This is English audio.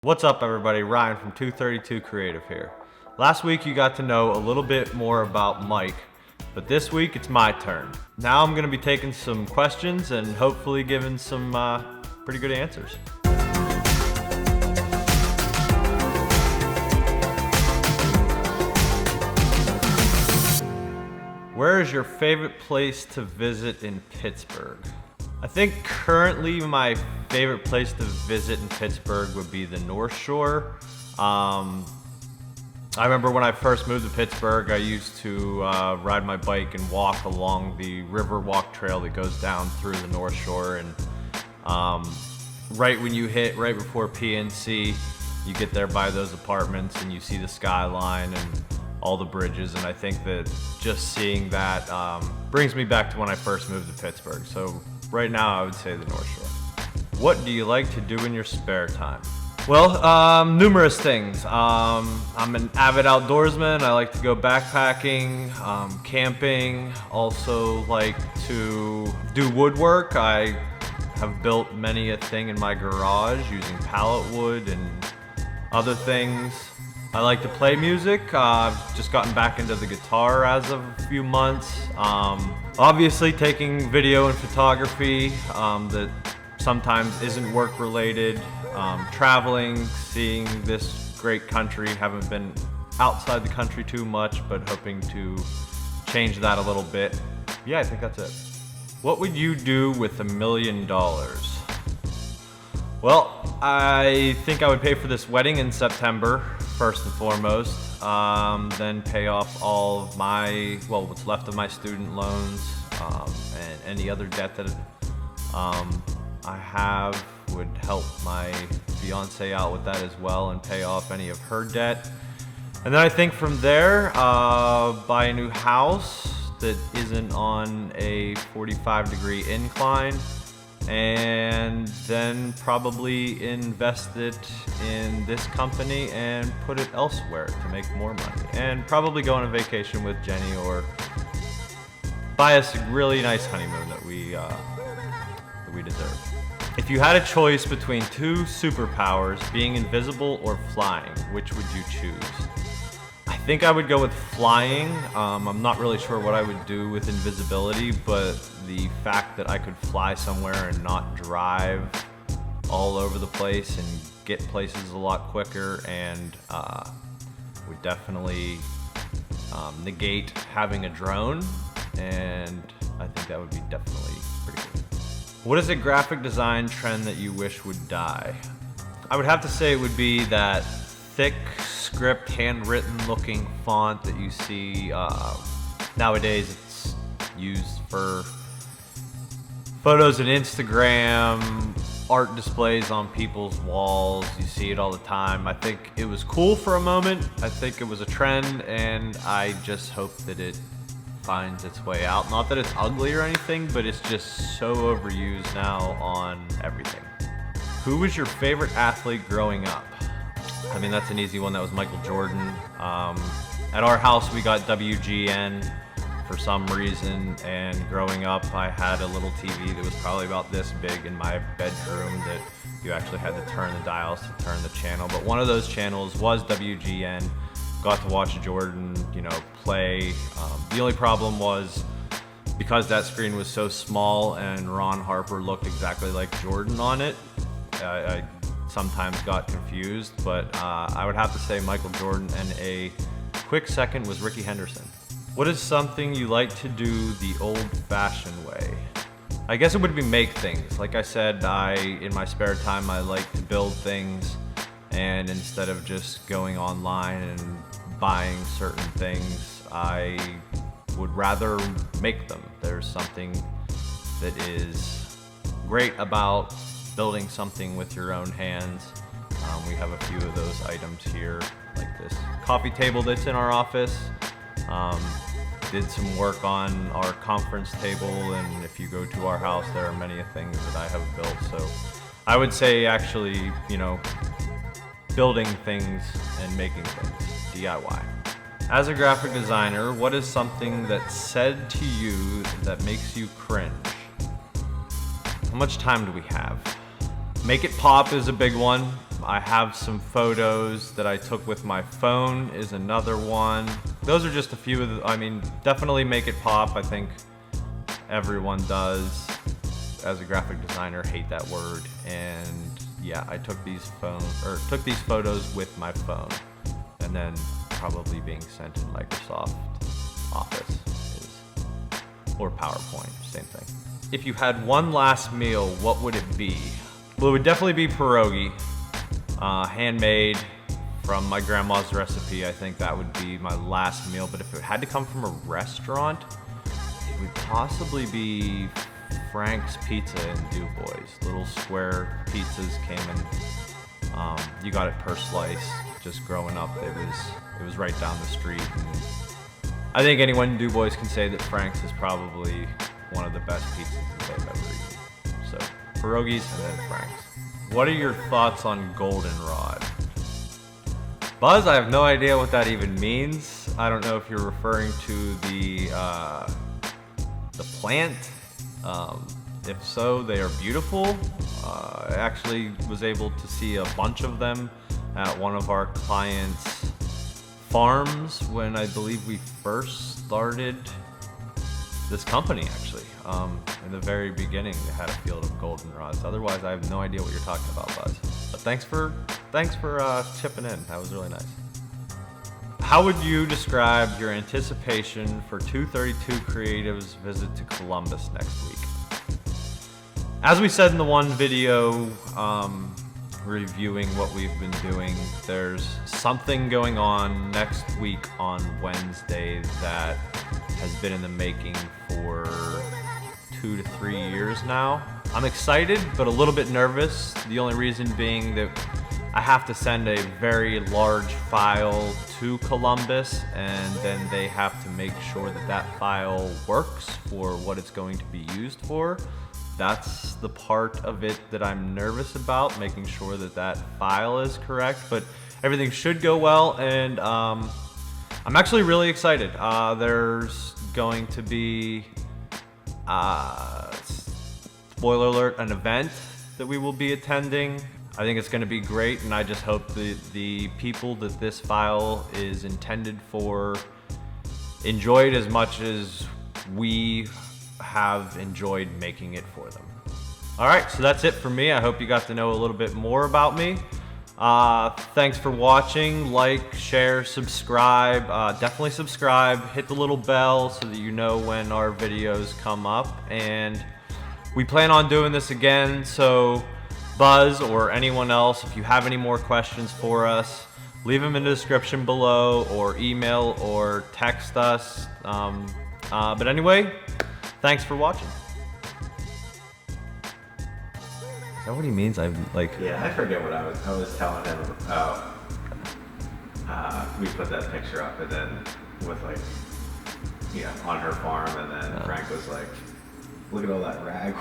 What's up everybody, Ryan from 232 Creative here. Last week you got to know a little bit more about Mike, but this week it's my turn. Now I'm going to be taking some questions and hopefully giving some pretty good answers. Where is your favorite place to visit in Pittsburgh? I think currently my favorite place to visit in Pittsburgh would be the North Shore. I remember when I first moved to Pittsburgh, I used to ride my bike and walk along the Riverwalk Trail that goes down through the North Shore. And right before PNC, you get there by those apartments and you see the skyline and all the bridges. And I think that just seeing that brings me back to when I first moved to Pittsburgh. So right now I would say the North Shore. What do you like to do in your spare time? Well, numerous things. I'm an avid outdoorsman. I like to go backpacking, camping, also like to do woodwork. I have built many a thing in my garage using pallet wood and other things. I like to play music. I've just gotten back into the guitar as of a few months. Obviously taking video and photography that sometimes isn't work related. Traveling, seeing this great country. Haven't been outside the country too much, but hoping to change that a little bit. Yeah, I think that's it. What would you do with $1 million? Well, I think I would pay for this wedding in September, first and foremost. Then pay off all of what's left of my student loans, and any other debt that I have. Would help my fiance out with that as well and pay off any of her debt. And then I think from there, buy a new house that isn't on a 45-degree incline, and then probably invest it in this company and put it elsewhere to make more money. And probably go on a vacation with Jenny or buy us a really nice honeymoon that we deserve. If you had a choice between two superpowers, being invisible or flying, which would you choose? I think I would go with flying. I'm not really sure what I would do with invisibility, but the fact that I could fly somewhere and not drive all over the place and get places a lot quicker and would definitely negate having a drone, and I think that would be definitely pretty good. What is a graphic design trend that you wish would die? I would have to say it would be that thick script, handwritten looking font that you see nowadays. It's used for photos and Instagram, art displays on people's walls. You see it all the time. I think it was cool for a moment. I think it was a trend, and I just hope that it finds its way out. Not that it's ugly or anything, but it's just so overused now on everything. Who was your favorite athlete growing up? I mean, that's an easy one. That was Michael Jordan. At our house, we got WGN for some reason, and growing up, I had a little TV that was probably about this big in my bedroom that you actually had to turn the dials to turn the channel. But one of those channels was WGN. Got to watch Jordan, play. The only problem was because that screen was so small and Ron Harper looked exactly like Jordan on it, I sometimes got confused, but I would have to say Michael Jordan, and a quick second was Ricky Henderson. What is something you like to do the old-fashioned way? I guess it would be make things. Like I said, in my spare time, I like to build things, and instead of just going online and buying certain things, I would rather make them. There's something that is great about building something with your own hands. We have a few of those items here, like this coffee table that's in our office. Did some work on our conference table, and if you go to our house, there are many things that I have built. So I would say actually, building things and making things, DIY. As a graphic designer, what is something that's said to you that makes you cringe? How much time do we have? Make it pop is a big one. I have some photos that I took with my phone is another one. Those are just a few of the, I mean, definitely make it pop. I think everyone does. As a graphic designer, hate that word. And yeah, I took these photos with my phone, and then probably being sent in Microsoft Office or PowerPoint, same thing. If you had one last meal, what would it be? Well, it would definitely be pierogi, handmade from my grandma's recipe. I think that would be my last meal, but if it had to come from a restaurant, it would possibly be Frank's Pizza in DuBois. Little square pizzas came in, you got it per slice. Just growing up, it was right down the street. And I think anyone in DuBois can say that Frank's is probably one of the best pizzas that they've ever eaten. So pierogies and then Frank's. What are your thoughts on goldenrod? Buzz, I have no idea what that even means. I don't know if you're referring to the plant. If so, they are beautiful. I actually was able to see a bunch of them at one of our clients' farms when I believe we first started this company, actually. In the very beginning, they had a field of goldenrods. Otherwise, I have no idea what you're talking about, Buzz. But thanks for chipping in. That was really nice. How would you describe your anticipation for 232 Creative's visit to Columbus next week? As we said in the one video reviewing what we've been doing, there's something going on next week on Wednesday that has been in the making for 2 to 3 years now. I'm excited, but a little bit nervous. The only reason being that I have to send a very large file to Columbus, and then they have to make sure that that file works for what it's going to be used for. That's the part of it that I'm nervous about, making sure that that file is correct, but everything should go well, and I'm actually really excited. There's going to be, spoiler alert, an event that we will be attending. I think it's going to be great, and I just hope the people that this file is intended for enjoy it as much as we have enjoyed making it for them. All right, so that's it for me. I hope you got to know a little bit more about me. Thanks for watching. Like, share, subscribe. Definitely subscribe. Hit the little bell so that you know when our videos come up. And we plan on doing this again, so Buzz or anyone else, if you have any more questions for us, leave them in the description below, or email or text us. But anyway, thanks for watching. Is that what he means? Yeah, I forget what I was telling him about. We put that picture up, and then with on her farm, and then Frank was like, "Look at all that rag."